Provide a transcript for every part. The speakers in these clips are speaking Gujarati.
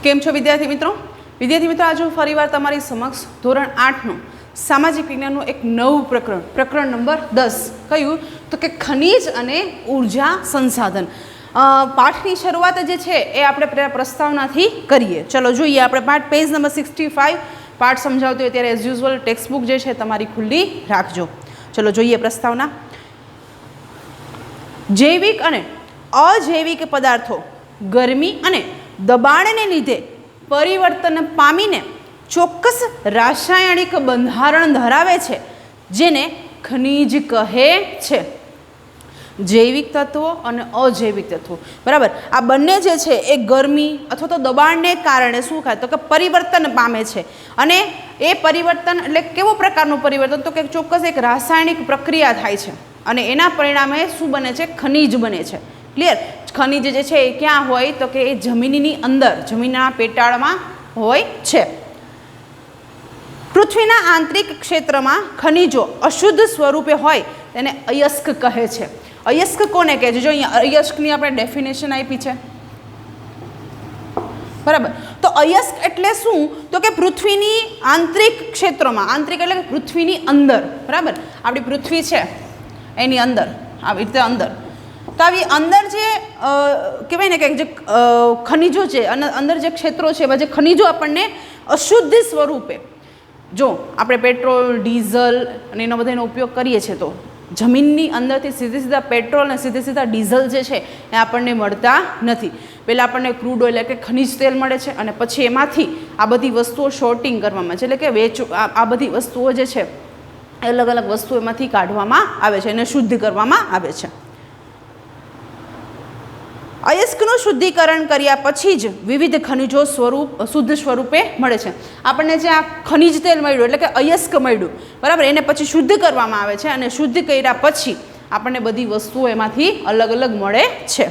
કેમ છો વિદ્યાર્થી મિત્રો? आज હું ફરીવાર તમારી સમક્ષ ધોરણ 8નું સામાજિક વિજ્ઞાનનું એક નવું પ્રકરણ નંબર 10 કયું તો કે ખનિજ અને ઉર્જા સંસાધન પાઠની શરૂઆત જે છે એ આપણે પ્રસ્તાવનાથી કરીએ. ચલો જોઈએ આપણે પાઠ પેજ નંબર 65 પાઠ સમજાવતી હોય ત્યારે એઝ યુઝ્યુઅલ ટેક્સ્ટબુક જે છે તમારી ખુલ્લી રાખજો. ચલો જોઈએ પ્રસ્તાવના. જૈવિક અને અજૈવિક પદાર્થો ગરમી અને દબાણને લીધે પરિવર્તન પામીને ચોક્કસ રાસાયણિક બંધારણ ધરાવે છે જેને ખનિજ કહે છે. જૈવિક તત્વો અને અજૈવિક તત્વો, બરાબર, આ બંને જે છે એ ગરમી અથવા તો દબાણને કારણે શું થાય તો કે પરિવર્તન પામે છે. અને એ પરિવર્તન એટલે કેવો પ્રકારનું પરિવર્તન તો કે ચોક્કસ એક રાસાયણિક પ્રક્રિયા થાય છે અને એના પરિણામે શું બને છે? ખનિજ બને છે. ક્લિયર? ખનિજ જે છે એ ક્યાં હોય તો કે એ જમીનની અંદર, જમીનના પેટાળમાં હોય છે. પૃથ્વીના આંતરિક ક્ષેત્રમાં ખનિજો અશુદ્ધ સ્વરૂપે હોય તેને અયસ્ક કહે છે. અયસ્ક કોને કહે છે? જો અહીંયા અયસ્કની આપણે ડેફિનેશન આપી છે, બરાબર. તો અયસ્ક એટલે શું તો કે પૃથ્વીની આંતરિક ક્ષેત્રોમાં, આંતરિક એટલે પૃથ્વીની અંદર, બરાબર. આપણી પૃથ્વી છે એની અંદર, આવી રીતે અંદર, તો આવી અંદર જે કહેવાય ને કે જે ખનિજો છે અને અંદર જે ક્ષેત્રો છે એમાં જે ખનિજો આપણને અશુદ્ધ સ્વરૂપે, જો આપણે પેટ્રોલ ડીઝલ અને એનો બધાનો ઉપયોગ કરીએ છીએ તો જમીનની અંદરથી સીધા પેટ્રોલ અને સીધા ડીઝલ જે છે એ આપણને મળતા નથી. પહેલાં આપણને ક્રૂડ ઓઇલ એટલે કે ખનિજ તેલ મળે છે અને પછી એમાંથી આ બધી વસ્તુઓ શોર્ટિંગ કરવામાં છે, એટલે કે આ બધી વસ્તુઓ જે છે અલગ અલગ વસ્તુઓ એમાંથી કાઢવામાં આવે છે અને શુદ્ધ કરવામાં આવે છે. અયસ્કનું શુદ્ધિકરણ કર્યા પછી જ વિવિધ ખનિજો શુદ્ધ સ્વરૂપે મળે છે. આપણને જે આ ખનિજ તેલ મળ્યું એટલે કે અયસ્ક મળ્યું, બરાબર, એને પછી શુદ્ધ કરવામાં આવે છે અને શુદ્ધ કર્યા પછી આપણને બધી વસ્તુઓ એમાંથી અલગ અલગ મળે છે.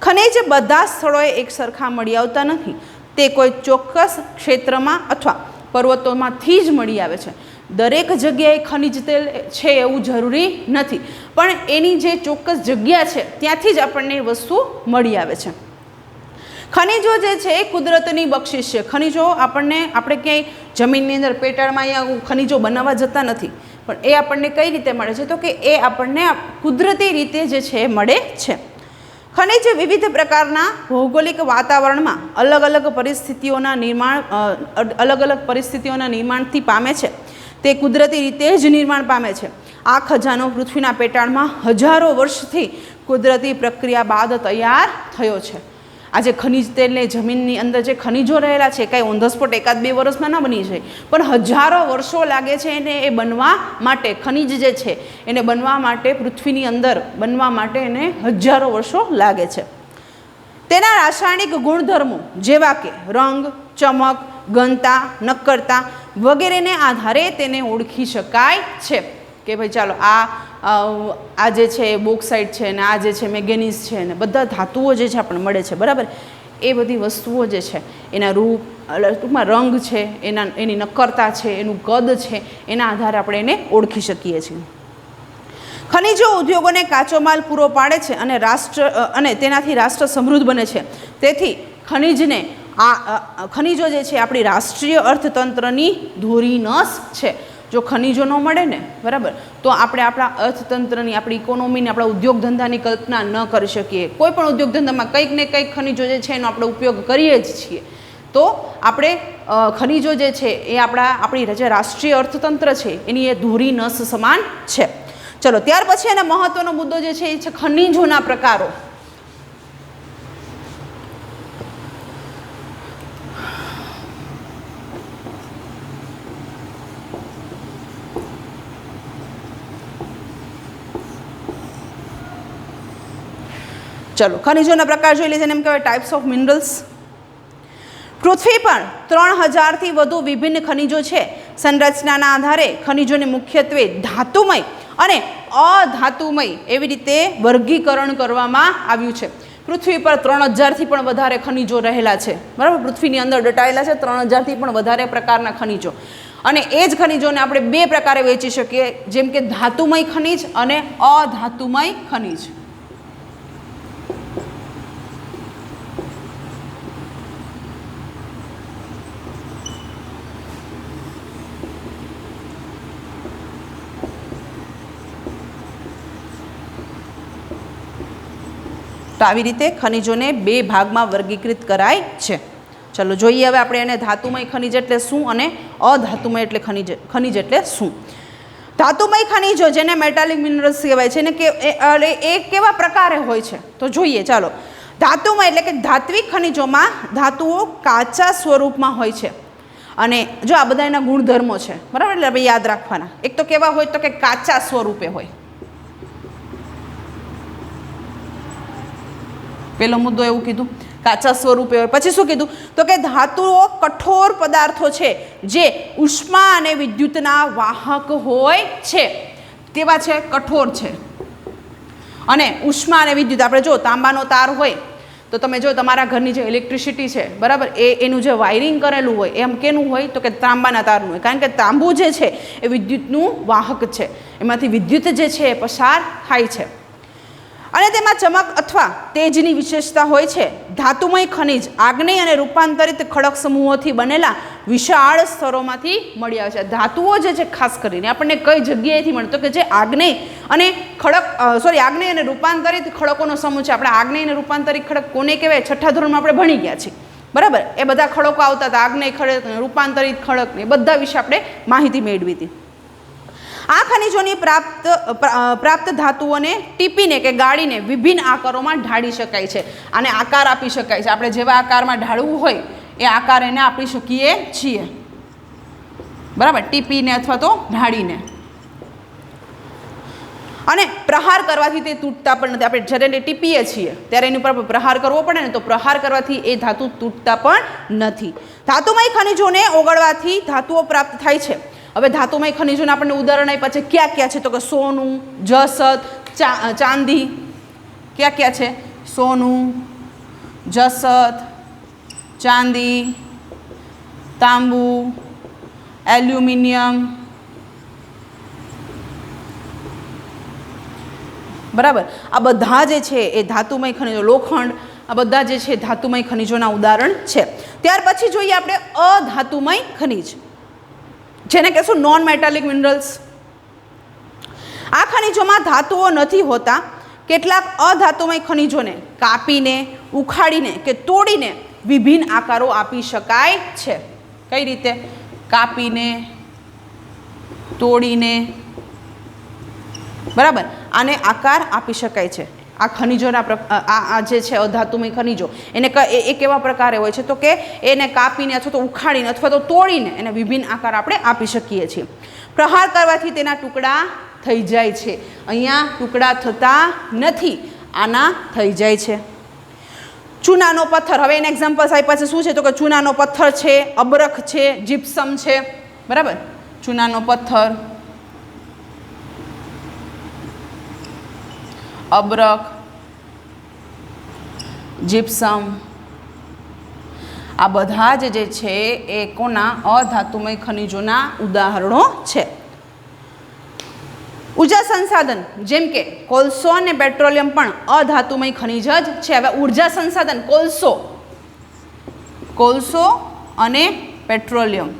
ખનિજ બધા સ્થળોએ એક સરખા મળી આવતા નથી. તે કોઈ ચોક્કસ ક્ષેત્રમાં અથવા પર્વતોમાંથી જ મળી આવે છે. દરેક જગ્યાએ ખનિજ તેલ છે એવું જરૂરી નથી, પણ એની જે ચોક્કસ જગ્યા છે ત્યાંથી જ આપણને એ વસ્તુ મળી આવે છે. ખનિજો જે છે એ કુદરતની બક્ષિસ છે. ખનિજો આપણે ક્યાંય જમીનની અંદર પેટાળમાં અહીંયા ખનિજો બનાવવા જતા નથી, પણ એ આપણને કઈ રીતે મળે છે તો કે એ આપણને કુદરતી રીતે જે છે એ મળે છે. ખનિજ વિવિધ પ્રકારના ભૌગોલિક વાતાવરણમાં અલગ અલગ પરિસ્થિતિઓના નિર્માણથી પામે છે. તે કુદરતી રીતે જ નિર્માણ પામે છે. આ ખજાનો પૃથ્વીના પેટાળમાં હજારો વર્ષથી કુદરતી પ્રક્રિયા બાદ તૈયાર થયો છે. આ જે ખનિજ તેલને જમીનની અંદર જે ખનિજો રહેલા છે કાંઈ ઓન ધ સ્પોટ એકાદ બે વર્ષમાં ન બની જાય, પણ હજારો વર્ષો લાગે છે એને એ બનવા માટે. ખનિજ જે છે એને બનવા માટે, પૃથ્વીની અંદર બનવા માટે એને હજારો વર્ષો લાગે છે. તેના રાસાયણિક ગુણધર્મો જેવા કે રંગ, ચમક, ઘનતા, નક્કરતા વગેરેને આધારે તેને ઓળખી શકાય છે કે ભાઈ ચાલો આ જે છે બોક્સાઇટ છે ને આ જે છે મેંગેનીઝ છે ને બધા ધાતુઓ જે છે આપણને મળે છે, બરાબર. એ બધી વસ્તુઓ જે છે એના રૂપ, ટૂંકમાં રંગ છે, એની નક્કરતા છે, એનું કદ છે, એના આધારે આપણે એને ઓળખી શકીએ છીએ. ખનિજો ઉદ્યોગોને કાચો માલ પૂરો પાડે છે અને તેનાથી રાષ્ટ્ર સમૃદ્ધ બને છે. તેથી ખનિજો જે છે આપણી રાષ્ટ્રીય અર્થતંત્રની ધોરી નસ છે. જો ખનિજો ન મળે ને, બરાબર, તો આપણે આપણા અર્થતંત્રની, આપણી ઇકોનોમીની, આપણા ઉદ્યોગ ધંધાની કલ્પના ન કરી શકીએ. કોઈ પણ ઉદ્યોગ ધંધામાં કંઈક ને કંઈક ખનિજો જે છે એનો આપણે ઉપયોગ કરીએ જ છીએ. તો આપણે ખનિજો જે છે એ આપણી જે રાષ્ટ્રીય અર્થતંત્ર છે એની એ ધોરી નસ સમાન છે. ચલો ત્યાર પછી એનો મહત્વનો મુદ્દો જે છે એ છે ખનિજોના પ્રકારો. ચલો ખનિજોના પ્રકાર જોઈ લઈએ, એમ કહેવાય ટાઈપ્સ ઓફ મિનરલ્સ. પૃથ્વી પર 3000થી વધુ વિભિન્ન ખનિજો છે. સંરચનાના આધારે ખનિજોને મુખ્યત્વે ધાતુમય અને અધાતુમય એવી રીતે વર્ગીકરણ કરવામાં આવ્યું છે. પૃથ્વી પર 3000થી પણ વધારે ખનિજો રહેલા છે, બરાબર. પૃથ્વીની અંદર દટાયેલા છે 3000થી પણ વધારે પ્રકારના ખનિજો. અને એ જ ખનિજોને આપણે બે પ્રકારે વહેંચી શકીએ, જેમ કે ધાતુમય ખનિજ અને અધાતુમય ખનિજ. તો આવી રીતે ખનિજોને બે ભાગમાં વર્ગીકૃત કરાય છે. ચલો જોઈએ હવે આપણે એને ધાતુમય ખનિજ એટલે શું અને અધાતુમય એટલે ખનિજ એટલે શું. ધાતુમય ખનિજો જેને મેટાલિક મિનરલ્સ કહેવાય છે ને કે એ કેવા પ્રકારે હોય છે તો જોઈએ. ચાલો, ધાતુમય એટલે કે ધાત્વિક ખનિજોમાં ધાતુઓ કાચા સ્વરૂપમાં હોય છે અને જો આ બધા એના ગુણધર્મો છે, બરાબર, એટલે આપણે યાદ રાખવાના. એક તો કેવા હોય તો કે કાચા સ્વરૂપે હોય, પેલો મુદ્દો એવું કીધું કાચા સ્વરૂપે હોય. પછી શું કીધું તો કે ધાતુઓ કઠોર પદાર્થો છે જે ઉષ્મા અને વિદ્યુતના વાહક હોય છે. કેવા છે? કઠોર છે અને ઉષ્મા અને વિદ્યુત. આપણે જો તાંબાનો તાર હોય તો તમે જો તમારા ઘરની જે ઇલેક્ટ્રિસિટી છે, બરાબર, એનું જે વાયરિંગ કરેલું હોય એમ કેનું હોય તો કે તાંબાના તારનું હોય. કારણ કે તાંબુ જે છે એ વિદ્યુતનું વાહક છે, એમાંથી વિદ્યુત જે છે એ પસાર થાય છે અને તેમાં ચમક અથવા તેજની વિશેષતા હોય છે. ધાતુમય ખનિજ આગ્નેય અને રૂપાંતરિત ખડક સમૂહોથી બનેલા વિશાળ સ્તરોમાંથી મળી આવે છે. ધાતુઓ જે છે ખાસ કરીને આપણને કઈ જગ્યાએથી મળે તો કે જે આગ્નેય અને આગ્નેય અને રૂપાંતરિત ખડકોનો સમૂહ છે. આપણે આગ્નેય અને રૂપાંતરિત ખડક કોને કહેવાય? છઠ્ઠા ધોરણમાં આપણે ભણી ગયા છીએ, બરાબર. એ બધા ખડકો આવતા હતા, આગ્નેય ખડક, રૂપાંતરિત ખડક, એ બધા વિશે આપણે માહિતી મેળવી હતી. આ ખનિજોની પ્રાપ્ત ધાતુઓને ટીપીને કે ગાળીને વિભિન્ન આકારોમાં ઢાળી શકાય છે અને આકાર આપી શકાય છે. આપણે જેવા આકારમાં ઢાળવું હોય એ આકાર એને આપી શકીએ છીએ, બરાબર, ટીપીને અથવા તો ઢાળીને. અને પ્રહાર કરવાથી તે તૂટતા પણ નથી. આપણે જ્યારે ટીપીએ છીએ ત્યારે એની ઉપર પ્રહાર કરવો પડે ને, તો પ્રહાર કરવાથી એ ધાતુ તૂટતા પણ નથી. ધાતુમય ખનિજોને ઓગળવાથી ધાતુઓ પ્રાપ્ત થાય છે. હવે ધાતુમય ખનિજોને આપણને ઉદાહરણ આપ્યા છે. ક્યાં ક્યાં છે તો કે સોનું, જસત, ચાંદી. ક્યાં ક્યાં છે? સોનું, જસત, ચાંદી, તાંબુ, એલ્યુમિનિયમ, બરાબર. આ બધા જે છે એ ધાતુમય ખનિજો, લોખંડ, આ બધા જે છે ધાતુમય ખનિજોના ઉદાહરણ છે. ત્યાર પછી જોઈએ આપણે અધાતુમય ખનિજ, જેને કહેશું નોન મેટાલિક મિનરલ્સ. આ ખનિજોમાં ધાતુઓ નથી હોતા. કેટલાક અધાતુમય ખનિજોને કાપીને, ઉખાડીને કે તોડીને વિભિન્ન આકારો આપી શકાય છે. કઈ રીતે? કાપીને, તોડીને, બરાબર, આને આકાર આપી શકાય છે. આ ખનિજોના આ જે છે અધાતુમય ખનિજો એને એ કેવા પ્રકારે હોય છે તો કે એને કાપીને અથવા તો ઉખાડીને અથવા તો તોડીને એને વિભિન્ન આકાર આપણે આપી શકીએ છીએ. પ્રહાર કરવાથી તેના ટુકડા થઈ જાય છે. અહીંયા ટુકડા થતા નથી, આના થઈ જાય છે. ચૂનાનો પથ્થર, હવે એને એક્ઝામ્પલ્સ આપ્યા છે. શું છે તો કે ચૂનાનો પથ્થર છે, અબરખ છે, જીપ્સમ છે, બરાબર. ચૂનાનો પથ્થર, અબરખ, જીપ્સમ, આ બધા જ જે છે એ કોના? અધાતુમય ખનિજોના ઉદાહરણો છે. ઉર્જા સંસાધન જેમ કે કોલસો અને પેટ્રોલિયમ પણ અધાતુમય ખનિજ જ છે. હવે ઉર્જા સંસાધન કોલસો અને પેટ્રોલિયમ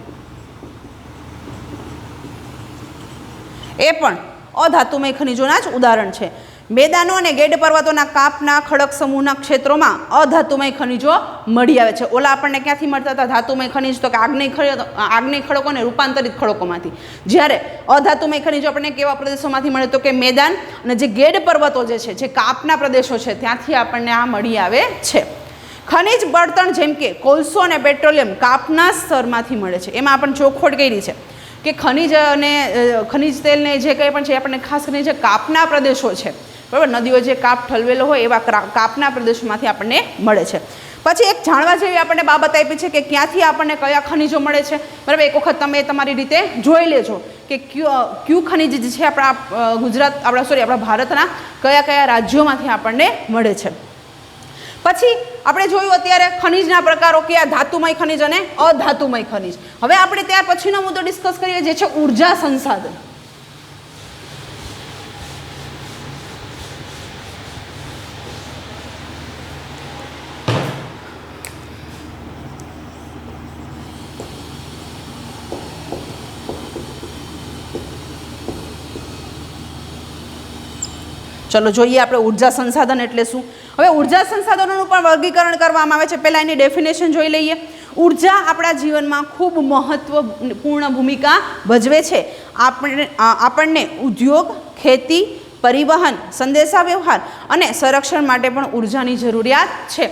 એ પણ અધાતુમય ખનિજોના જ ઉદાહરણ છે. મેદાનો અને ગેડ પર્વતોના કાપના ખડક સમૂહના ક્ષેત્રોમાં અધાતુમય ખનિજો મળી આવે છે. ઓલા આપણને ક્યાંથી મળતા હતા ધાતુમય ખનિજ તો કે આગ્નેય ખડકો અને રૂપાંતરિત ખડકોમાંથી. જ્યારે અધાતુમય ખનિજો આપણને કેવા પ્રદેશોમાંથી મળે તો કે મેદાન અને જે ગેડ પર્વતો જે છે, જે કાપના પ્રદેશો છે, ત્યાંથી આપણને આ મળી આવે છે. ખનિજ બળતણ જેમ કે કોલસો અને પેટ્રોલિયમ કાપના સ્તરમાંથી મળે છે. એમાં આપણને ચોખવટ કરી છે કે ખનિજ અને ખનિજ તેલને જે કંઈ પણ છે આપણને ખાસ કરીને જે કાપના પ્રદેશો છે, બરાબર, નદીઓ જે કાપ ઠલવેલો હોય એવા કાપના પ્રદેશોમાંથી આપણને મળે છે. પછી એક જાણવા જેવી આપણને બાબત આપી છે કે ક્યાંથી આપણને કયા ખનિજો મળે છે, બરાબર. એક વખત તમે તમારી રીતે જોઈ લેજો કે ક્યુ ખનિજ જે છે આપણા ભારતના કયા કયા રાજ્યોમાંથી આપણને મળે છે. પછી આપણે જોયું અત્યારે ખનિજના પ્રકારો કયા? ધાતુમય ખનિજ અને અધાતુમય ખનિજ. હવે આપણે ત્યાર પછીનો મુદ્દો ડિસ્કસ કરીએ જે છે ઉર્જા સંસાધન. ચલો જોઈએ આપણે ઉર્જા સંસાધન એટલે શું. હવે ઉર્જા સંસાધનોનું પણ વર્ગીકરણ કરવામાં આવે છે. પહેલાં એની ડેફિનેશન જોઈ લઈએ. ઉર્જા આપણા જીવનમાં ખૂબ મહત્વપૂર્ણ ભૂમિકા ભજવે છે. આપણને ઉદ્યોગ, ખેતી, પરિવહન, સંદેશાવ્યવહાર અને સંરક્ષણ માટે પણ ઉર્જાની જરૂરિયાત છે.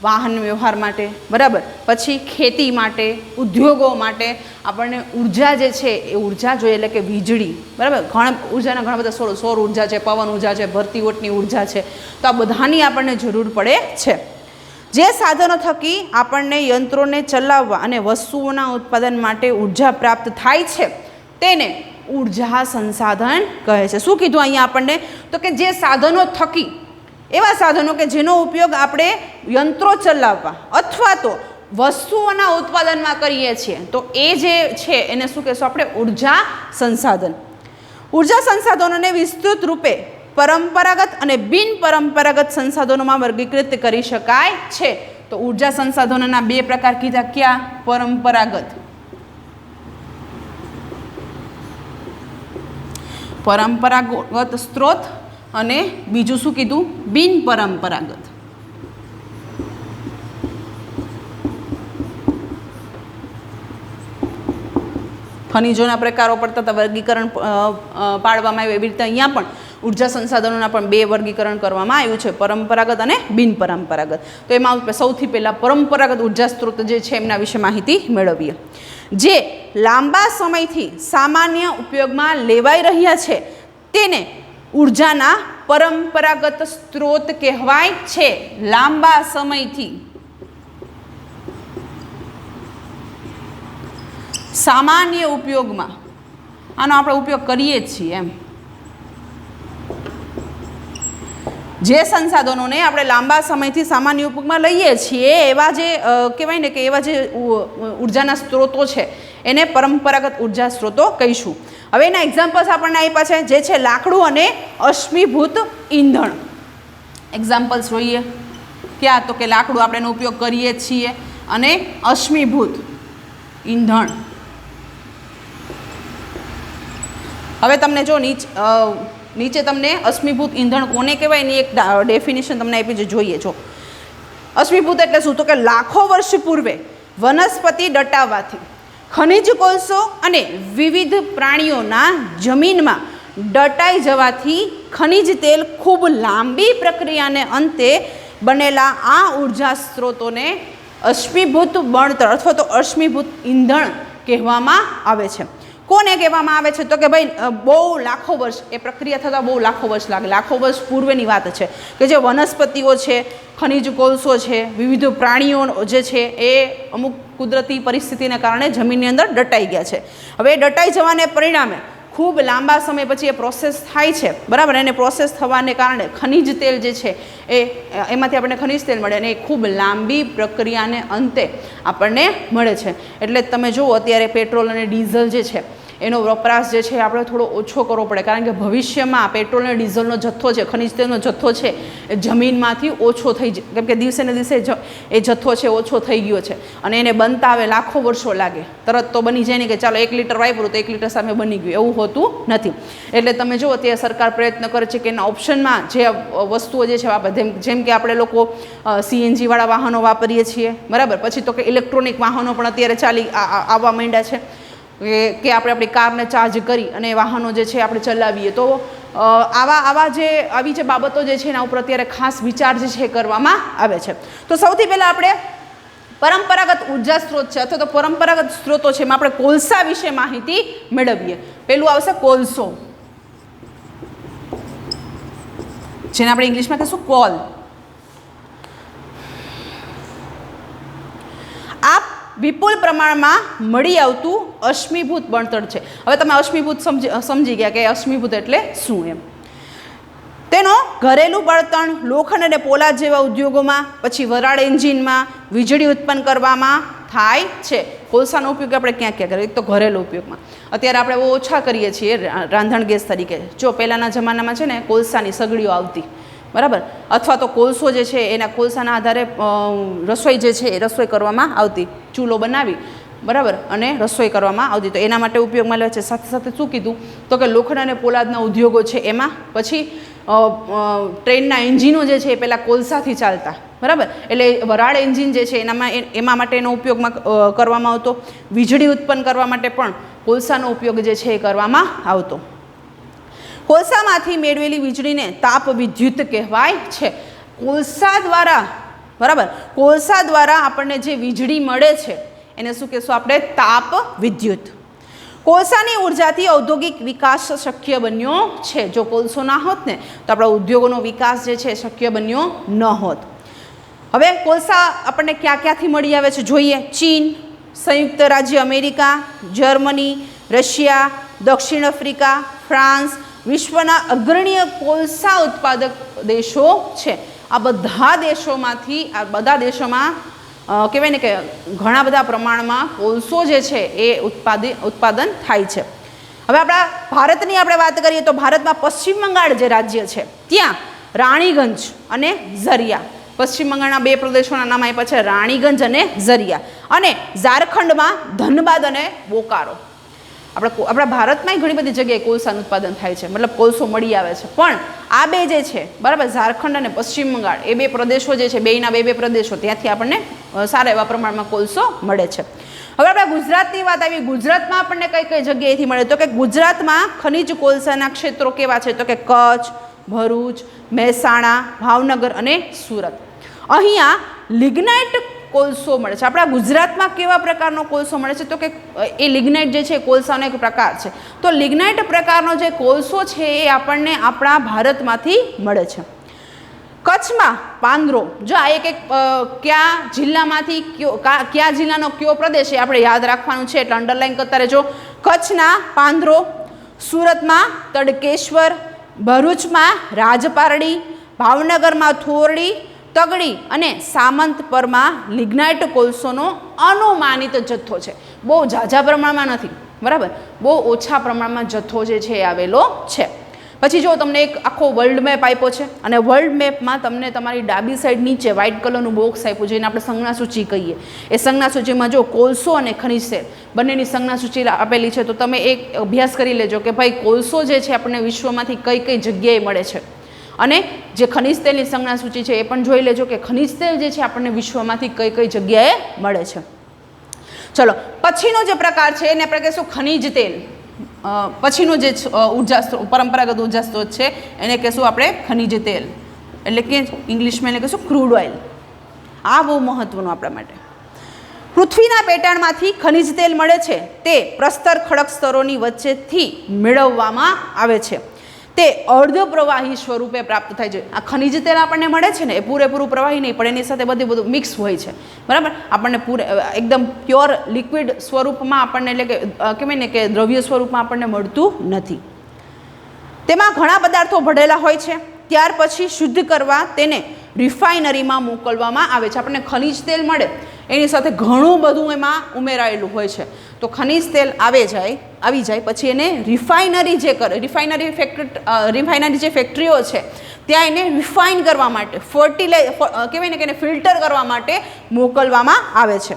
વાહન વ્યવહાર માટે, બરાબર, પછી ખેતી માટે, ઉદ્યોગો માટે આપણને ઉર્જા જે છે એ ઉર્જા જોઈએ, એટલે કે વીજળી, બરાબર. ઉર્જાના ઘણા બધા સ્ત્રોતો, સૌર ઉર્જા છે, પવન ઉર્જા છે, ભરતી ઓટની ઉર્જા છે. તો આ બધાની આપણને જરૂર પડે છે. જે સાધનો થકી આપણને યંત્રોને ચલાવવા અને વસ્તુઓના ઉત્પાદન માટે ઉર્જા પ્રાપ્ત થાય છે તેને ઉર્જા સંસાધન કહે છે. શું કીધું અહીંયા આપણને? તો કે જે સાધનો થકી, એવા સાધનો કે જેનો ઉપયોગ આપણે યંત્રો ચલાવવા અથવા તો વસ્તુઓના ઉત્પાદનમાં કરીએ છીએ, તો એ જે છે એને શું કહેશું આપણે? ઉર્જા સંસાધન. ઉર્જા સંસાધનોને વિસ્તૃત રૂપે પરંપરાગત અને બિનપરંપરાગત સંસાધનોમાં વર્ગીકૃત કરી શકાય છે. તો ઉર્જા સંસાધનોના બે પ્રકાર કીધા. ક્યાં? પરંપરાગત સ્ત્રોત અને બીજું શું કીધું? બિનપરંપરાગત. ખનિજોના પ્રકારો પડતા વર્ગીકરણ પાડવામાં આવ્યું. એવી રીતે અહીંયા પણ ઉર્જા સંસાધનોના પણ બે વર્ગીકરણ કરવામાં આવ્યું છે, પરંપરાગત અને બિનપરંપરાગત. તો એમાં સૌથી પહેલાં પરંપરાગત ઉર્જા સ્ત્રોત જે છે એમના વિશે માહિતી મેળવીએ. જે લાંબા સમયથી સામાન્ય ઉપયોગમાં લેવાઈ રહ્યા છે તેને ઉર્જાના પરંપરાગત સ્ત્રોત કહેવાય છે. લાંબા સમયથી સામાન્ય ઉપયોગમાં આનો આપણે ઉપયોગ કરીએ જ છીએ એમ. જે સંસાધનોને આપણે લાંબા સમયથી સામાન્ય ઉપયોગમાં લઈએ છીએ એવા જે કહેવાય ને કે એવા જે ઉર્જાના સ્ત્રોતો છે એને પરંપરાગત ઉર્જા સ્ત્રોતો કહીશું. હવે એના એક્ઝામ્પલ્સ આપણને આપ્યા છે, જે છે લાકડું અને અશ્મિભૂત ઈંધણ. એક્ઝામ્પલ્સ જોઈએ. ક્યાં? તો કે લાકડું આપણે એનો ઉપયોગ કરીએ છીએ અને અશ્મિભૂત ઈંધણ. હવે તમને જો નીચે તમને અશ્મિભૂત ઈંધણ કોને કહેવાય એની એક ડેફિનેશન તમને આપી છે, જોઈએ. જો અશ્મિભૂત એટલે શું? તો કે લાખો વર્ષ પૂર્વે વનસ્પતિ દટાવવાથી, ખનિજ કોલસો અને વિવિધ પ્રાણીઓના જમીનમાં દટાઈ જવાથી ખનિજ તેલ ખૂબ લાંબી પ્રક્રિયાને અંતે બનેલા આ ઉર્જા સ્ત્રોતોને અશ્મિભૂત બળતણ અથવા તો અશ્મિભૂત ઈંધણ કહેવામાં આવે છે. કોને કહેવામાં આવે છે? તો કે ભાઈ બહુ લાખો વર્ષ, એ પ્રક્રિયા થતાં બહુ લાખો વર્ષ લાગે. લાખો વર્ષ પૂર્વેની વાત છે કે જે વનસ્પતિઓ છે, ખનિજ કોલસો છે, વિવિધ પ્રાણીઓ જે છે એ અમુક કુદરતી પરિસ્થિતિને કારણે જમીનની અંદર દટાઈ ગયા છે. હવે એ દટાઈ જવાને પરિણામે ખૂબ લાંબા સમય પછી એ પ્રોસેસ થાય છે, બરાબર. એને પ્રોસેસ થવાને કારણે ખનિજ તેલ જે છે એમાંથી આપણને ખનિજ તેલ મળે અને એ ખૂબ લાંબી પ્રક્રિયાને અંતે આપણને મળે છે. એટલે તમે જુઓ અત્યારે પેટ્રોલ અને ડીઝલ જે છે એનો વપરાશ જે છે આપણે થોડો ઓછો કરવો પડે, કારણ કે ભવિષ્યમાં પેટ્રોલ અને ડીઝલનો જથ્થો છે, ખનિજ તેલનો જથ્થો છે એ જમીનમાંથી ઓછો થઈ જાય, કેમ કે દિવસે ને દિવસે એ જથ્થો છે ઓછો થઈ ગયો છે અને એને બનતા હવે લાખો વર્ષો લાગે. તરત તો બની જાય નહીં કે ચાલો 1 લીટર વાપરું તો 1 લીટર સામે બની ગયું, એવું હોતું નથી. એટલે તમે જુઓ અત્યારે સરકાર પ્રયત્ન કરે છે કે એના ઓપ્શનમાં જે વસ્તુઓ જે છે જેમ કે આપણે લોકો CNG વાળા વાહનો વાપરીએ છીએ, બરાબર. પછી તો કે ઇલેક્ટ્રોનિક વાહનો પણ અત્યારે આવવા માંડ્યા છે કે આપણે આપણી કારને ચાર્જ કરી અને વાહનો જે છે આપણે ચલાવીએ. તો આવી જે બાબતો જે છે એના ઉપર અત્યારે ખાસ વિચાર જે છે કરવામાં આવે છે. તો સૌથી પહેલાં આપણે પરંપરાગત ઉર્જા સ્ત્રોત છે અથવા તો પરંપરાગત સ્ત્રોતો છે એમાં આપણે કોલસા વિશે માહિતી મેળવીએ. પહેલું આવશે કોલસો, જેને આપણે ઇંગ્લિશમાં કહીશું કોલ. આ વિપુલ પ્રમાણમાં મળી આવતું અશ્મિભૂત બળતણ છે. હવે તમે અશ્મિભૂત સમજી ગયા કે અશ્મિભૂત એટલે શું એમ. તેનો ઘરેલું બળતણ લોખંડ અને પોલાદ જેવા ઉદ્યોગોમાં, પછી વરાળ એન્જિનમાં વીજળી ઉત્પન્ન કરવામાં થાય છે. કોલસાનો ઉપયોગ આપણે ક્યાં ક્યાં કરીએ? એક તો ઘરેલું ઉપયોગમાં અત્યારે આપણે બહુ ઓછા કરીએ છીએ રાંધણ ગેસ તરીકે. જો પહેલાંના જમાનામાં છે ને કોલસાની સગડીઓ આવતી, બરાબર, અથવા તો કોલસો જે છે એના કોલસાના આધારે રસોઈ જે છે એ રસોઈ કરવામાં આવતી, ચૂલો બનાવી, બરાબર, અને રસોઈ કરવામાં આવતી. તો એના માટે ઉપયોગમાં લે છે. સાથે સાથે શું કીધું? તો કે લોખંડ અને પોલાદના ઉદ્યોગો છે એમાં, પછી ટ્રેનના એન્જિનો જે છે એ પહેલાં કોલસાથી ચાલતા, બરાબર. એટલે વરાળ એન્જિન જે છે એમાં માટે એનો ઉપયોગમાં કરવામાં આવતો. વીજળી ઉત્પન્ન કરવા માટે પણ કોલસાનો ઉપયોગ જે છે એ કરવામાં આવતો. કોલસામાંથી મેળવેલી વીજળીને તાપ વિદ્યુત કહેવાય છે. કોલસા દ્વારા, બરાબર, કોલસા દ્વારા આપણને જે વીજળી મળે છે એને શું કહેશું આપણે? તાપ વિદ્યુત. કોલસાની ઉર્જાથી ઔદ્યોગિક વિકાસ શક્ય બન્યો છે. જો કોલસો ના હોત ને તો આપણા ઉદ્યોગોનો વિકાસ જે છે શક્ય બન્યો ન હોત. હવે કોલસા આપણને ક્યાં ક્યાંથી મળી આવે છે જોઈએ. ચીન, સંયુક્ત રાજ્ય અમેરિકા, જર્મની, રશિયા, દક્ષિણ આફ્રિકા, ફ્રાન્સ વિશ્વના અગ્રણીય કોલસા ઉત્પાદક દેશો છે. આ બધા દેશોમાં કહેવાય ને કે ઘણા બધા પ્રમાણમાં કોલસો જે છે એ ઉત્પાદન થાય છે. હવે આપણા ભારતની આપણે વાત કરીએ તો ભારતમાં પશ્ચિમ બંગાળ જે રાજ્ય છે ત્યાં રાણીગંજ અને ઝરિયા, પશ્ચિમ બંગાળના 2 પ્રદેશોના નામ આપ્યા છે, રાણીગંજ અને ઝરિયા. અને ઝારખંડમાં ધનબાદ અને બોકારો. આપણા ભારતમાં ઘણી બધી જગ્યાએ કોલસાનું ઉત્પાદન થાય છે, મતલબ કોલસો મળી આવે છે. પણ આ 2 જે છે, બરાબર, ઝારખંડ અને પશ્ચિમ બંગાળ, એ 2 પ્રદેશો જે છે, બેયના 2 પ્રદેશો, ત્યાંથી આપણને સારા એવા પ્રમાણમાં કોલસો મળે છે. હવે આપણે ગુજરાતની વાત આવી. ગુજરાતમાં આપણને કઈ કઈ જગ્યાએથી મળે? તો કે ગુજરાતમાં ખનિજ કોલસાના ક્ષેત્રો કેવા છે? તો કે કચ્છ, ભરૂચ, મહેસાણા, ભાવનગર અને સુરત. અહીંયા લિગ્નાઇટ કોલસો મળે છે. આપણા ગુજરાતમાં કેવા પ્રકારનો કોલસો મળે છે? તો કે એ લિગ્નાઇટ જે છે કોલસાનો એક પ્રકાર છે. તો લિગ્નાઇટ પ્રકારનો જે કોલસો છે એ આપણને આપણા ભારતમાંથી મળે છે. કચ્છમાં પાંદરો, જો આ એક કયા જિલ્લામાંથી કયા જિલ્લાનો કયો પ્રદેશ એ આપણે યાદ રાખવાનું છે, એટલે અંડરલાઈન કરતા રહેજો. કચ્છના પાંદરો, સુરતમાં તડકેશ્વર, ભરૂચમાં રાજપારડી, ભાવનગરમાં થોરડી, તગડી અને સામંતપરમાં લિગ્નાઇટ કોલસોનો અનુમાનિત જથ્થો છે. બહુ ઝાઝા પ્રમાણમાં નથી, બરાબર, બહુ ઓછા પ્રમાણમાં જથ્થો જે છે એ આવેલો છે. પછી જો તમને એક આખો વર્લ્ડ મેપ આપ્યો છે અને વર્લ્ડ મેપમાં તમને તમારી ડાબી સાઈડ નીચે વ્હાઇટ કલરનું બોક્સ આપ્યું છે, જેને આપણે સંજ્ઞા સૂચિ કહીએ. એ સંજ્ઞા સૂચિમાં જો કોલસો અને ખનિજ તેલ બંનેની સંજ્ઞા સૂચિ આપેલી છે. તો તમે એક અભ્યાસ કરી લેજો કે ભાઈ કોલસો જે છે આપણને વિશ્વમાંથી કઈ કઈ જગ્યાએ મળે છે, અને જે ખનિજ તેલની સંજ્ઞા સૂચિ છે એ પણ જોઈ લેજો કે ખનિજ તેલ જે છે આપણને વિશ્વમાંથી કઈ કઈ જગ્યાએ મળે છે. ચલો, પછીનો જે પ્રકાર છે એને આપણે કહીશું ખનિજ તેલ. પછીનો જે ઉર્જા સ્ત્રોત, પરંપરાગત ઉર્જા સ્ત્રોત છે એને કહીશું આપણે ખનિજ તેલ, એટલે કે ઇંગ્લિશમાં એને કહીશું ક્રૂડ ઓઇલ. આ બહુ મહત્વનું આપણા માટે. પૃથ્વીના પેટાળમાંથી ખનિજ તેલ મળે છે તે પ્રસ્તર ખડક સ્તરોની વચ્ચેથી મેળવવામાં આવે છે. તે અર્ધ પ્રવાહી સ્વરૂપે પ્રાપ્ત થાય છે. આ ખનિજ તેલ આપણને મળે છે ને એ પૂરેપૂરું પ્રવાહી નહીં, પણ એની સાથે બધું મિક્સ હોય છે, બરાબર. આપણને એકદમ પ્યોર લિક્વિડ સ્વરૂપમાં આપણને, એટલે કે કહેવાય ને કે દ્રવ્ય સ્વરૂપમાં આપણને મળતું નથી. તેમાં ઘણા પદાર્થો ભળેલા હોય છે. ત્યાર પછી શુદ્ધ કરવા તેને રિફાઇનરીમાં મોકલવામાં આવે છે. આપણને ખનિજ તેલ મળે એની સાથે ઘણું બધું એમાં ઉમેરાયેલું હોય છે. તો ખનિજ તેલ આવી જાય પછી એને રિફાઇનરી જે કરે, રિફાઇનરી જે ફેક્ટરીઓ છે ત્યાં એને રિફાઇન કરવા માટે, કહેવાય ને કે એને ફિલ્ટર કરવા માટે મોકલવામાં આવે છે.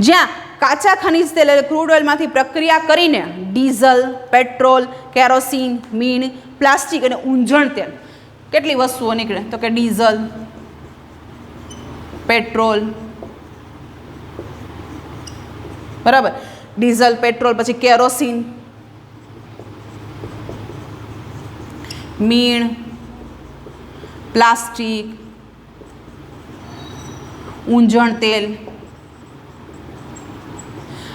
જ્યાં કાચા ખનિજ તેલ એટલે ક્રૂડ ઓઇલમાંથી પ્રક્રિયા કરીને ડીઝલ, પેટ્રોલ, કેરોસીન, મીણ, પ્લાસ્ટિક અને ઊંજણ તેલ, કેટલી વસ્તુઓ નીકળે? તો કે ડીઝલ, પેટ્રોલ, બરાબર, ડીઝલ, પેટ્રોલ, પછી કેરોસીન, મીણ, પ્લાસ્ટિક, ઊંજણ તેલ,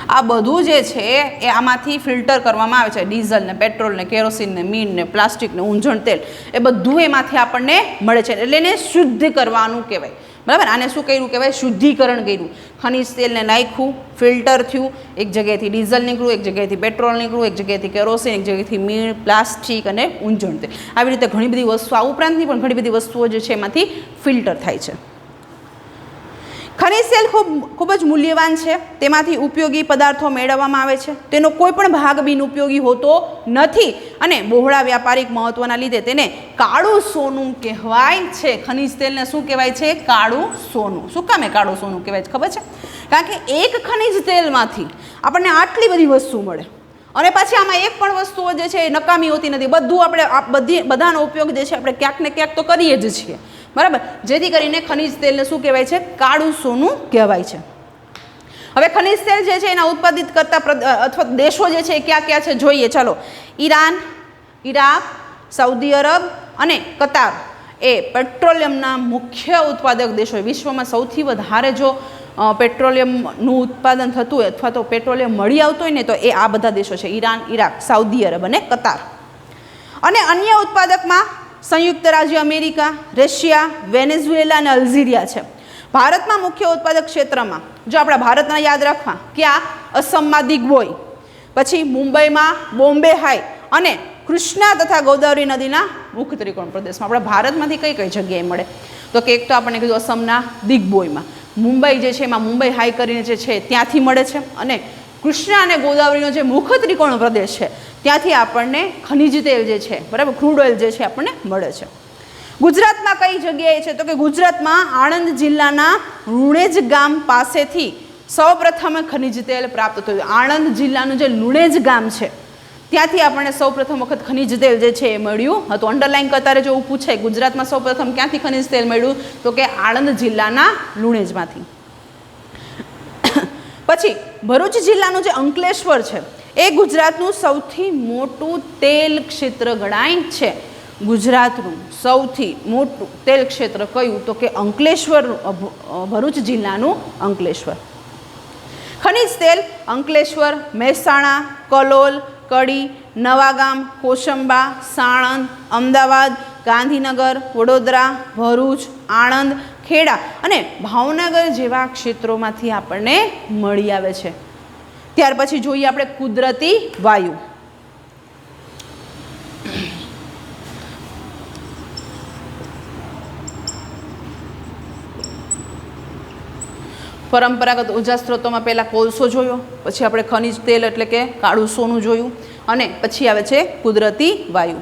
આ બધું જે છે એ આમાંથી ફિલ્ટર કરવામાં આવે છે. ડીઝલ ને પેટ્રોલ ને કેરોસીન ને મીણ ને પ્લાસ્ટિક ને ઊંજણ તેલ એ બધું એમાંથી આપણને મળે છે. એટલે એને શુદ્ધ કરવાનું કહેવાય, બરાબર. આને શું કર્યું કહેવાય? શુદ્ધિકરણ કર્યું. ખનિજ તેલને નાખ્યું, ફિલ્ટર થયું, એક જગ્યાએથી ડીઝલ નીકળ્યું, એક જગ્યાએથી પેટ્રોલ નીકળ્યું, એક જગ્યાએથી કેરોસીન, એક જગ્યાએથી મીણ, પ્લાસ્ટિક અને ઊંજણ તેલ. આવી રીતે ઘણી બધી વસ્તુઓ, આ ઉપરાંતની પણ ઘણી બધી વસ્તુઓ જે છે એમાંથી ફિલ્ટર થાય છે. ખનિજ તેલ ખૂબ જ મૂલ્યવાન છે. તેમાંથી ઉપયોગી પદાર્થો મેળવવામાં આવે છે. તેનો કોઈ પણ ભાગ બિનઉપયોગી હોતો નથી અને બહોળા વ્યાપારિક મહત્વના લીધે તેને કાળું સોનું કહેવાય છે. ખનિજ તેલને શું કહેવાય છે? કાળું સોનું. શું કામ એ કાળું સોનું કહેવાય છે ખબર છે? કારણ કે એક ખનિજ તેલમાંથી આપણને આટલી બધી વસ્તુ મળે અને પાછી આમાં એક પણ વસ્તુઓ જે છે એ નકામી હોતી નથી. બધું આપણે બધાનો ઉપયોગ જે છે આપણે ક્યાંક ને ક્યાંક તો કરીએ જ છીએ, બરાબર. જેથી કરીને ખનિજ તેલને શું કહેવાય છે? કાળું સોનું કહેવાય છે. હવે ખનિજ તેલ જે છે એના ઉત્પાદિત કરતા અથવા દેશો જે છે એ ક્યાં ક્યાં છે જોઈએ. ચાલો, ઈરાન, ઈરાક, સાઉદી અરબ અને કતાર એ પેટ્રોલિયમના મુખ્ય ઉત્પાદક દેશો. વિશ્વમાં સૌથી વધારે જો પેટ્રોલિયમનું ઉત્પાદન થતું હોય અથવા તો પેટ્રોલિયમ મળી આવતું હોય ને તો એ આ બધા દેશો છે: ઈરાન, ઈરાક, સાઉદી અરબ અને કતાર. અને અન્ય ઉત્પાદકમાં સંયુક્ત રાજ્ય અમેરિકા, રશિયા, વેનેઝુએલા અને અલ્જીરિયા છે. ભારતમાં મુખ્ય ઉત્પાદક ક્ષેત્રમાં જો આપણા ભારતના યાદ રાખવા, ક્યાં? અસમમાં દિગ્બોય, પછી મુંબઈમાં બોમ્બે હાઈ અને કૃષ્ણા તથા ગોદાવરી નદીના મુખ્ય ત્રિકોણ પ્રદેશમાં. આપણા ભારતમાંથી કઈ કઈ જગ્યાએ મળે? તો કે એક તો આપણને કીધું અસમના દિગ્બોયમાં, મુંબઈ જે છે એમાં મુંબઈ હાઈ કરીને જે છે ત્યાંથી મળે છે, અને કૃષ્ણા અને ગોદાવરીનો જે મુખ્ય ત્રિકોણ પ્રદેશ છે ત્યાંથી આપણને ખનિજ તેલ જે છે, બરાબર, ક્રૂડ ઓઇલ જે છે આપણને મળે છે. ગુજરાતમાં કઈ જગ્યાએ છે? તો કે ગુજરાતમાં આણંદ જિલ્લાના લુણેજ ગામ પાસેથી સૌપ્રથમ ખનિજ તેલ પ્રાપ્ત થયું. આણંદ જિલ્લાનું જે લુણેજ ગામ છે ત્યાંથી આપણને સૌપ્રથમ વખત ખનિજ તેલ જે છે એ મળ્યું હતું. અંડરલાઈન કરતા જો પૂછે ગુજરાતમાં સૌપ્રથમ ક્યાંથી ખનિજ તેલ મળ્યું, તો કે આણંદ જિલ્લાના લુણેજમાંથી. પછી ભરૂચ જિલ્લાનું જે અંકલેશ્વર છે એ ગુજરાતનું સૌથી મોટું તેલ ક્ષેત્ર ગણાય છે. ગુજરાતનું સૌથી મોટું તેલ ક્ષેત્ર કયું? તો કે અંકલેશ્વર, ભરૂચ જિલ્લાનું અંકલેશ્વર. ખનિજ તેલ અંકલેશ્વર, મહેસાણા, કલોલ, કડી, નવાગામ, કોસંબા, સાણંદ, અમદાવાદ, ગાંધીનગર, વડોદરા, ભરૂચ, આણંદ, ખેડા અને ભાવનગર જેવા ક્ષેત્રોમાંથી આપણને મળી આવે છે. ત્યાર પછી જોઈએ આપણે કુદરતી વાયુ. પરંપરાગત ઉર્જા સ્ત્રોતોમાં પહેલાં કોલસો જોયો, પછી આપણે ખનિજ તેલ એટલે કે કાળું સોનું જોયું, અને પછી આવે છે કુદરતી વાયુ.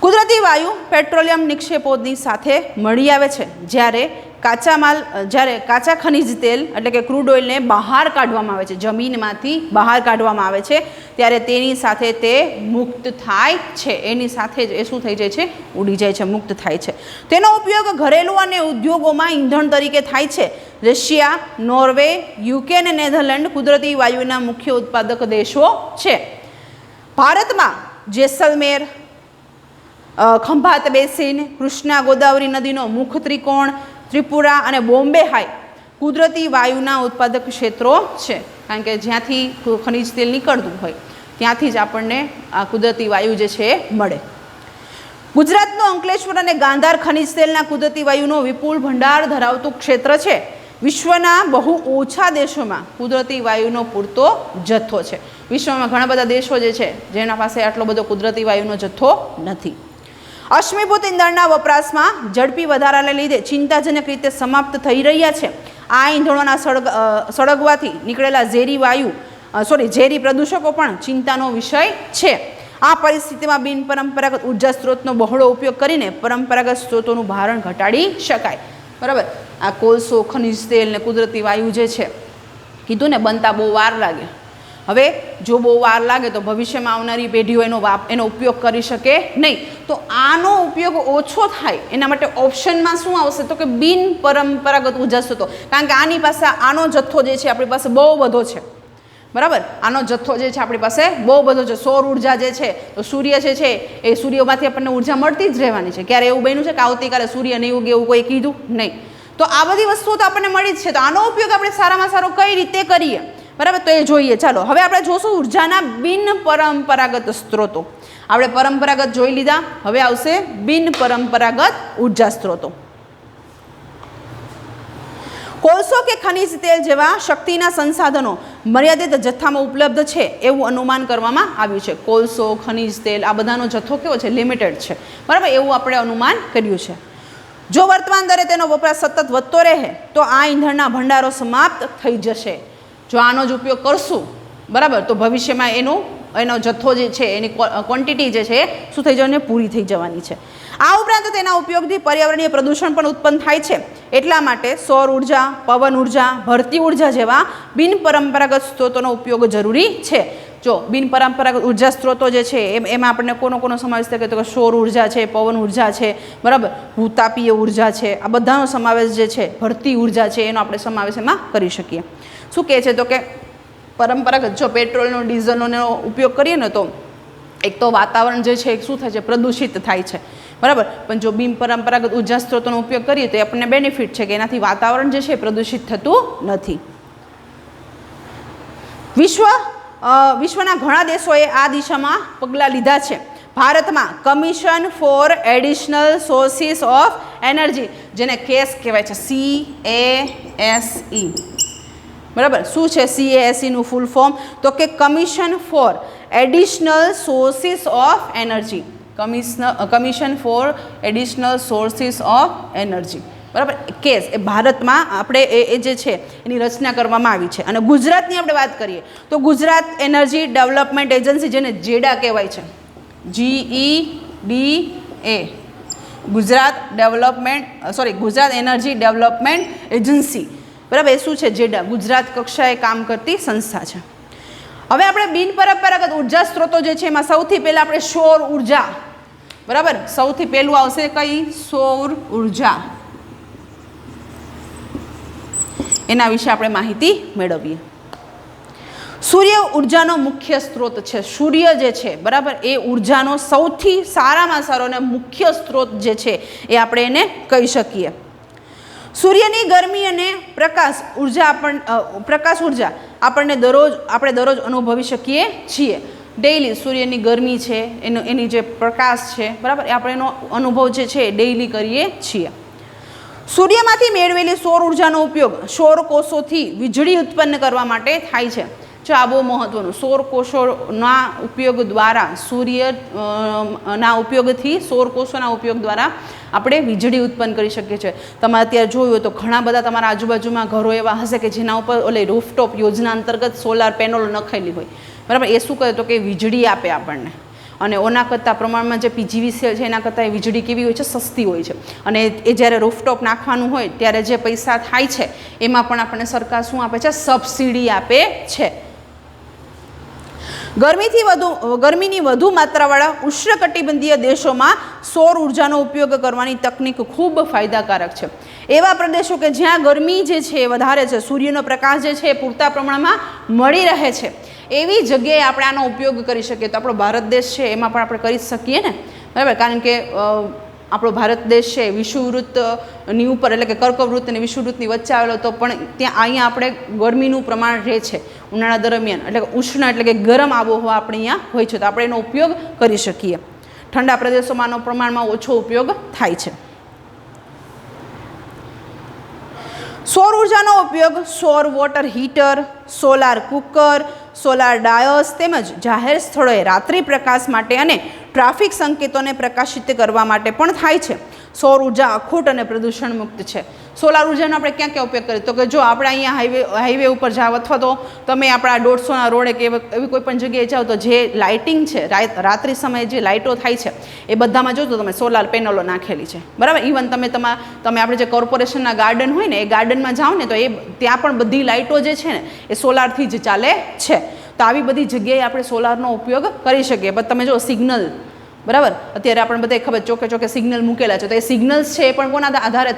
કુદરતી વાયુ પેટ્રોલિયમ નિક્ષેપોની સાથે મળી આવે છે. જ્યારે કાચા ખનિજ તેલ એટલે કે ક્રૂડ ઓઇલને બહાર કાઢવામાં આવે છે, જમીનમાંથી બહાર કાઢવામાં આવે છે, ત્યારે તેની સાથે તે મુક્ત થાય છે. એની સાથે જ એ શું થઈ જાય છે? ઉડી જાય છે, મુક્ત થાય છે. તેનો ઉપયોગ ઘરેલું અને ઉદ્યોગોમાં ઈંધણ તરીકે થાય છે. રશિયા, નોર્વે, યુકે અને નેધરલેન્ડ કુદરતી વાયુના મુખ્ય ઉત્પાદક દેશો છે. ભારતમાં જેસલમેર, ખંભાત બેસિન, કૃષ્ણા ગોદાવરી નદીનો મુખ ત્રિકોણ, ત્રિપુરા અને બોમ્બે હાઈ કુદરતી વાયુના ઉત્પાદક ક્ષેત્રો છે. કારણ કે જ્યાંથી ખનિજ તેલ નીકળતું હોય ત્યાંથી જ આપણને આ કુદરતી વાયુ જે છે એ મળે. ગુજરાતનો અંકલેશ્વર અને ગાંધાર ખનિજ તેલના કુદરતી વાયુનો વિપુલ ભંડાર ધરાવતું ક્ષેત્ર છે. વિશ્વના બહુ ઓછા દેશોમાં કુદરતી વાયુનો પૂરતો જથ્થો છે. વિશ્વમાં ઘણા બધા દેશો જે છે જેના પાસે આટલો બધો કુદરતી વાયુનો જથ્થો નથી. અશ્મિભૂત ઈંધણના વપરાશમાં ઝડપી વધારાને લીધે ચિંતાજનક રીતે સમાપ્ત થઈ રહ્યા છે. આ ઈંધણોના સળગવાથી નીકળેલા ઝેરી પ્રદૂષકો પણ ચિંતાનો વિષય છે. આ પરિસ્થિતિમાં બિનપરંપરાગત ઉર્જા સ્ત્રોતનો બહોળો ઉપયોગ કરીને પરંપરાગત સ્ત્રોતોનું ભારણ ઘટાડી શકાય. બરાબર. આ કોલસો, ખનિજ તેલ ને કુદરતી વાયુ જે છે કીધું ને બનતા બહુ વાર લાગે. હવે જો બહુ વાર લાગે તો ભવિષ્યમાં આવનારી પેઢીઓ એનો ઉપયોગ કરી શકે નહીં. તો આનો ઉપયોગ ઓછો થાય એના માટે ઓપ્શનમાં શું આવશે? તો કે બિનપરંપરાગત ઉર્જા સ્ત્રોતો. કારણ કે આની પાસે આનો જથ્થો જે છે આપણી પાસે બહુ બધો છે. બરાબર. આનો જથ્થો જે છે આપણી પાસે બહુ બધો છે. સૌર ઉર્જા જે છે તો સૂર્ય જે છે એ સૂર્યમાંથી આપણને ઉર્જા મળતી જ રહેવાની છે. ક્યારે એવું બન્યું છે કે આવતીકાલે સૂર્ય નહીં ઉગે એવું કોઈ કીધું નહીં. તો આ બધી વસ્તુઓ તો આપણને મળી જ છે. તો આનો ઉપયોગ આપણે સારામાં સારો કઈ રીતે કરીએ, બરાબર, તો એ જોઈએ. ચાલો હવે આપણે જોશું ઉર્જાના બિનપરંપરાગત સ્ત્રોતો. આપણે પરંપરાગત જોઈ લીધા, હવે આવશે બિનપરંપરાગત ઉર્જા સ્ત્રોતો. કોલસો કે ખનિજ તેલ જેવા શક્તિના સંસાધનો મર્યાદિત જથ્થામાં ઉપલબ્ધ છે એવું અનુમાન કરવામાં આવ્યું છે. કોલસો, ખનિજ તેલ આ બધાનો જથ્થો કેવો છે? લિમિટેડ છે. બરાબર, એવું આપણે અનુમાન કર્યું છે. જો વર્તમાન દરે તેનો વપરાશ સતત વધતો રહે તો આ ઈંધણના ભંડારો સમાપ્ત થઈ જશે. જો આનો જ ઉપયોગ કરશું, બરાબર, તો ભવિષ્યમાં એનો જથ્થો જે છે એની ક્વોન્ટિટી જે છે શું થઈ જવાની? પૂરી થઈ જવાની છે. આ ઉપરાંત તેના ઉપયોગથી પર્યાવરણીય પ્રદૂષણ પણ ઉત્પન્ન થાય છે. એટલા માટે સૌર ઉર્જા, પવન ઉર્જા, ભરતી ઉર્જા જેવા બિનપરંપરાગત સ્ત્રોતોનો ઉપયોગ જરૂરી છે. જો બિનપરંપરાગત ઉર્જા સ્ત્રોતો જે છે એમાં આપણને કોનો સમાવેશ થાય તો કે સૌર ઉર્જા છે, પવન ઉર્જા છે, બરાબર, ભૂતાપીય ઉર્જા છે, આ બધાનો સમાવેશ જે છે, ભરતી ઉર્જા છે, એનો આપણે સમાવેશ એમાં કરી શકીએ. શું કહે છે તો કે પરંપરાગત જો પેટ્રોલનો ડીઝલનો ઉપયોગ કરીએ ને તો એક તો વાતાવરણ જે છે શું થાય છે, પ્રદૂષિત થાય છે, બરાબર. પણ જો બિનપરંપરાગત ઉર્જા સ્ત્રોતોનો ઉપયોગ કરીએ તો એ આપણને બેનિફિટ છે કે એનાથી વાતાવરણ જે છે પ્રદૂષિત થતું નથી. વિશ્વના ઘણા દેશોએ આ દિશામાં પગલાં લીધા છે. ભારતમાં commission four additional sources of energy, જેને કેસ કહેવાય છે, CASE, બરાબર. શું છે CASEનું ફૂલ ફોર્મ તો કે commission four additional sources of energy, commission four additional sources of energy, બરાબર. કેસ એ ભારતમાં આપણે એ જે છે એની રચના કરવામાં આવી છે. અને ગુજરાતની આપણે વાત કરીએ તો ગુજરાત એનર્જી ડેવલપમેન્ટ એજન્સી, જેને જેડા કહેવાય છે, GEDA, Gujarat energy development agency, બરાબર. એ શું છે, જેડા, ગુજરાત કક્ષાએ કામ કરતી સંસ્થા છે. હવે આપણે બિનપરંપરાગત ઉર્જા સ્ત્રોતો જે છે એમાં સૌથી પહેલાં આપણે સૌર ઉર્જા, બરાબર, સૌથી પહેલું આવશે કઈ, સૌર ઉર્જા. એના વિશે આપણે માહિતી મેળવીએ. સૂર્ય ઉર્જાનો મુખ્ય સ્ત્રોત છે. સૂર્ય જે છે, બરાબર, એ ઉર્જાનો સૌથી સારામાં સારો અને મુખ્ય સ્ત્રોત જે છે એ આપણે એને કહી શકીએ. સૂર્યની ગરમી અને પ્રકાશ ઉર્જા આપણે દરરોજ અનુભવી શકીએ છીએ. ડેઇલી સૂર્યની ગરમી છે, એની જે પ્રકાશ છે, બરાબર, એ આપણે એનો અનુભવ જે છે ડેઇલી કરીએ છીએ. સૂર્યમાંથી મેળવેલી સૌર ઉર્જાનો ઉપયોગ સૌર કોષોથી વીજળી ઉત્પન્ન કરવા માટે થાય છે. જો આ બહુ મહત્વનું, સૌર કોષોના ઉપયોગ દ્વારા, સૂર્યના ઉપયોગથી સૌર કોષોના ઉપયોગ દ્વારા આપણે વીજળી ઉત્પન્ન કરી શકીએ છીએ. તમે અત્યારે જોયું તો ઘણા બધા તમારા આજુબાજુમાં ઘરો એવા હશે કે જેના ઉપર રૂફટોપ યોજના અંતર્ગત સોલાર પેનલો નખાયેલી હોય, બરાબર. એ શું કરે તો કે વીજળી આપે આપણને. અને ઓના કરતાં પ્રમાણમાં જે PGV સેલ છે એના કરતાં એ વીજળી કેવી હોય છે, સસ્તી હોય છે. અને એ જ્યારે રૂફટોપ નાખવાનું હોય ત્યારે જે પૈસા થાય છે એમાં પણ આપણને સરકાર શું આપે છે, સબસિડી આપે છે. ગરમીની વધુ માત્રાવાળા ઉષ્ણકટિબંધીય દેશોમાં સૌર ઉર્જાનો ઉપયોગ કરવાની તકનીક ખૂબ ફાયદાકારક છે. એવા પ્રદેશો કે જ્યાં ગરમી જે છે એ વધારે છે, સૂર્યનો પ્રકાશ જે છે એ પૂરતા પ્રમાણમાં મળી રહે છે, એવી જગ્યાએ આપણે આનો ઉપયોગ કરી શકીએ. તો આપણો ભારત દેશ છે એમાં પણ આપણે કરી શકીએ ને, બરાબર. કારણ કે આપણો ભારત દેશ છે વિષુવવૃત્તની ઉપર, એટલે કે કર્કવૃત્ત અને વિષુવવૃત્તની વચ્ચે આવેલો, તો પણ અહીંયા આપણે ગરમીનું પ્રમાણ રહે છે ઉનાળા દરમિયાન, એટલે કે ઉષ્ણ એટલે કે ગરમ આબોહવા આપણે અહીંયા હોય છે, તો આપણે એનો ઉપયોગ કરી શકીએ. ઠંડા પ્રદેશોમાં આનો પ્રમાણમાં ઓછો ઉપયોગ થાય છે. સૌર ઉર્જાનો ઉપયોગ સૌર water heater, solar cooker, solar ડાયસ તેમજ જાહેર સ્થળોએ રાત્રિ પ્રકાશ માટે અને ટ્રાફિક સંકેતોને પ્રકાશિત કરવા માટે પણ થાય છે. સૌર ઉર્જા અખૂટ અને પ્રદૂષણ મુક્ત છે. સોલાર ઉર્જાનો આપણે ક્યાં ક્યાં ઉપયોગ કરીએ તો કે જો આપણે અહીંયા હાઈવે ઉપર જાઓ અથવા તો તમે આપણા 150ના રોડે કે એવી કોઈ પણ જગ્યાએ જાઓ તો જે લાઇટિંગ છે, રાત્રિ સમયે જે લાઇટો થાય છે એ બધામાં જો તો તમે સોલાર પેનલો નાખેલી છે, બરાબર. ઇવન તમે આપણે જે કોર્પોરેશનના ગાર્ડન હોય ને એ ગાર્ડનમાં જાઓ ને તો એ ત્યાં પણ બધી લાઇટો જે છે ને એ સોલારથી જ ચાલે છે. તો આવી બધી જગ્યાએ આપણે સોલારનો ઉપયોગ કરી શકીએ. પણ તમે જો સિગ્નલ, બરાબર, અત્યારે આપણને બધા ખબર ચોકે સિગ્નલ મૂકેલા છે, તો એ સિગ્નલ્સ છે એ પણ કોના આધારે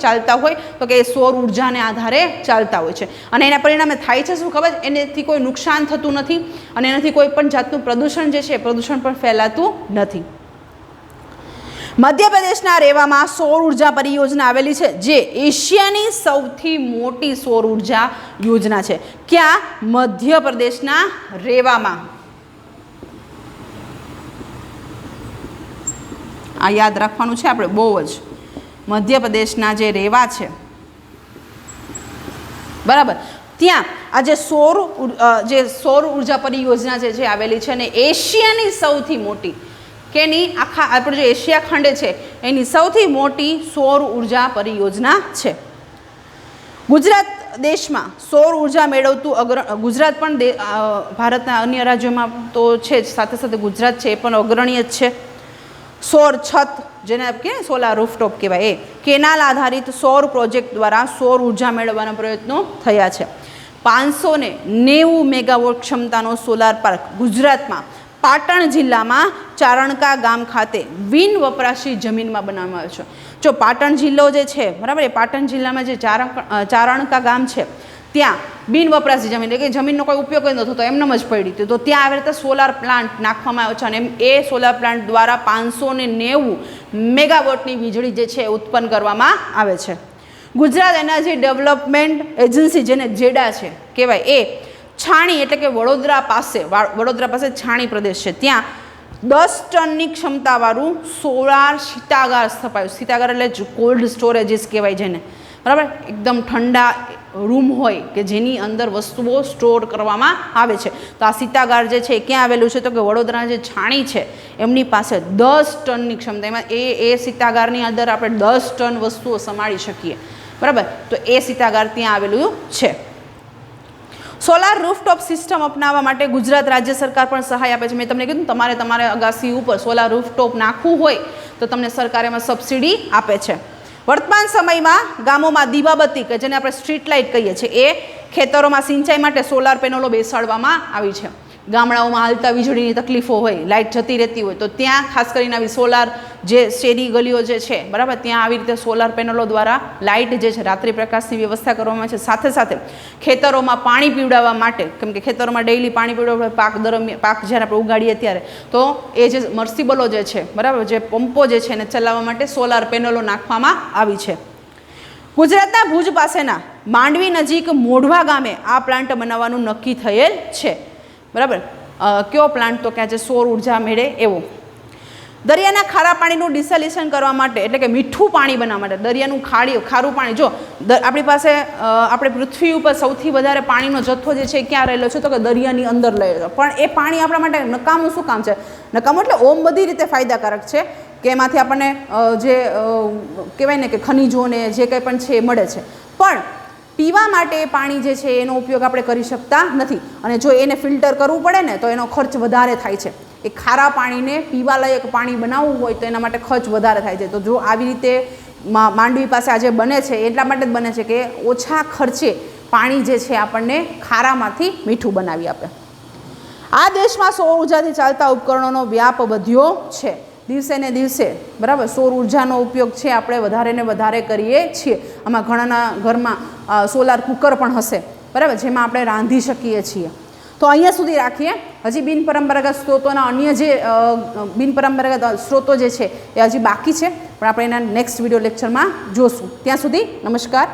ચાલતા હોય તો કે એ સૌર ઉર્જાને આધારે ચાલતા હોય છે. અને એના પરિણામે થાય છે શું ખબર, એનાથી કોઈ નુકસાન થતું નથી અને એનાથી કોઈ પણ જાતનું પ્રદૂષણ જે છે પ્રદૂષણ પણ ફેલાતું નથી. મધ્યપ્રદેશના રેવામાં સૌર ઉર્જા પરિયોજના આવેલી છે, જે એશિયાની સૌથી મોટી સૌર ઉર્જા યોજના છે. ક્યાં? મધ્યપ્રદેશના રેવામાં. આ યાદ રાખવાનું છે આપણે બહુ જ. મધ્યપ્રદેશના જે રેવા છે, બરાબર, ત્યાં આ જે સૌર ઉર્જા પરિયોજના જે છે આવેલી છે, અને એશિયાની સૌથી મોટી, કેની આખા આપણો જે એશિયા ખંડ છે એની સૌથી મોટી સૌર ઉર્જા પરિયોજના છે. ગુજરાત દેશમાં સૌર ઉર્જા મેળવતું ગુજરાત પણ ભારતના અન્ય રાજ્યોમાં તો છે જ, સાથે સાથે ગુજરાત છે એ પણ અગ્રણી જ છે. સૌર છત, જેને કે સોલાર રૂફટોપ કહેવાય, એ કેનાલ આધારિત સૌર પ્રોજેક્ટ દ્વારા સૌર ઉર્જા મેળવવાના પ્રયત્નો થયા છે. 590 મેગાવોટ ક્ષમતાનો સોલાર પાર્ક ગુજરાતમાં પાટણ જિલ્લામાં ચારણકા ગામ ખાતે બિન વપરાશી જમીનમાં બનાવવામાં આવ્યો છે. જો પાટણ જિલ્લો જે છે, બરાબર, એ પાટણ જિલ્લામાં જે ચારણકા ગામ છે ત્યાં બિન વપરાશી જમીન, એટલે કે જમીનનો કોઈ ઉપયોગ જ નહોતો, તો એમનેમ જ પડી હતી, તો ત્યાં આવી રીતે સોલાર પ્લાન્ટ નાખવામાં આવ્યો છે અને એ સોલાર પ્લાન્ટ દ્વારા 590 મેગાવોટની વીજળી જે છે ઉત્પન્ન કરવામાં આવે છે. ગુજરાત એનર્જી ડેવલપમેન્ટ એજન્સી, જેને જેડા છે કહેવાય, એ છાણી એટલે કે વડોદરા પાસે છાણી પ્રદેશ છે, ત્યાં 10 ટનની ક્ષમતાવાળું સોલાર શીતાગાર સ્થપાયું. શીતાગાર એટલે કોલ્ડ સ્ટોરેજીસ કહેવાય જેને, બરાબર, એકદમ ઠંડા રૂમ હોય કે જેની અંદર વસ્તુઓ સ્ટોર કરવામાં આવે છે. તો આ શીતાગાર જે છે એ ક્યાં આવેલું છે? તો કે વડોદરા જે છાણી છે એમની પાસે 10 ટનની ક્ષમતા, એમાં એ શીતાગારની અંદર આપણે 10 ટન વસ્તુઓ સમાળી શકીએ, બરાબર. તો એ શીતાગાર ત્યાં આવેલું છે. સોલાર રૂફટોપ સિસ્ટમ અપનાવવા માટે ગુજરાત રાજ્ય સરકાર પણ સહાય આપે છે. મેં તમને કીધું તમારે અગાસી ઉપર સોલાર રૂફટોપ નાખવું હોય તો તમને સરકાર એમાં સબસિડી આપે છે. વર્તમાન સમયમાં ગામોમાં દીવાબત્તી, કે જેને આપણે સ્ટ્રીટ લાઇટ કહીએ છીએ, એ ખેતરોમાં સિંચાઈ માટે સોલાર પેનલો બેસાડવામાં આવી છે. ગામડાઓમાં હાલતા વીજળીની તકલીફો હોય, લાઇટ જતી રહેતી હોય, તો ત્યાં ખાસ કરીને આવી સોલાર જે શેરી ગલીઓ જે છે, બરાબર, ત્યાં આવી રીતે સોલાર પેનલો દ્વારા લાઇટ જે છે રાત્રિ પ્રકાશની વ્યવસ્થા કરવામાં આવે છે. સાથે સાથે ખેતરોમાં પાણી પીવડાવવા માટે, કેમ કે ખેતરોમાં ડેઇલી પાણી પીવડાવવા પાક જ્યારે આપણે ઉગાડીએ ત્યારે, તો એ જે મર્સિબલો જે છે, બરાબર, જે પંપો જે છે એને ચલાવવા માટે સોલાર પેનલો નાખવામાં આવી છે. ગુજરાતના ભુજ પાસેના માંડવી નજીક મોઢવા ગામે આ પ્લાન્ટ બનાવવાનું નક્કી થયેલ છે, બરાબર. કયો પ્લાન્ટ? તો કે આજે સૌર ઉર્જા મેળે એવો. દરિયાના ખારા પાણીનું ડિસેલિનેશન કરવા માટે, એટલે કે મીઠું પાણી બનાવવા માટે, દરિયાનું ખારું પાણી, જો આપણી પાસે આપણે પૃથ્વી ઉપર સૌથી વધારે પાણીનો જથ્થો જે છે ક્યાં રહેલો છે? તો કે દરિયાની અંદર રહેલો. પણ એ પાણી આપણા માટે નકામું શું કામ છે? નકામું એટલે ઓમ બધી રીતે ફાયદાકારક છે કે એમાંથી આપણને જે કહેવાય ને કે ખનિજો ને જે કંઈ પણ છે એ મળે છે, પણ પીવા માટે એ પાણી જે છે એનો ઉપયોગ આપણે કરી શકતા નથી. અને જો એને ફિલ્ટર કરવું પડે ને તો એનો ખર્ચ વધારે થાય છે. એ ખારા પાણીને પીવાલાયક પાણી બનાવવું હોય તો એના માટે ખર્ચ વધારે થાય છે. તો જો આવી રીતે માંડવી પાસે આજે બને છે એટલા માટે જ બને છે કે ઓછા ખર્ચે પાણી જે છે આપણને ખારામાંથી મીઠું બનાવી આપે. આ દેશમાં સૌર ઉર્જાથી ચાલતા ઉપકરણોનો વ્યાપ વધ્યો છે દિવસે ને દિવસે, બરાબર. સૌર ઉર્જાનો ઉપયોગ છે આપણે વધારે ને વધારે કરીએ છીએ. આમાં ઘણાના ઘરમાં સોલાર કુકર પણ હશે, બરાબર, જેમાં આપણે રાંધી શકીએ છીએ. તો અહીંયા સુધી રાખીએ. હજી બિનપરંપરાગત સ્ત્રોતોના અન્ય જે બિનપરંપરાગત સ્ત્રોતો જે છે એ હજી બાકી છે, પણ આપણે એના નેક્સ્ટ વિડીયો લેક્ચરમાં જોશું. ત્યાં સુધી નમસ્કાર.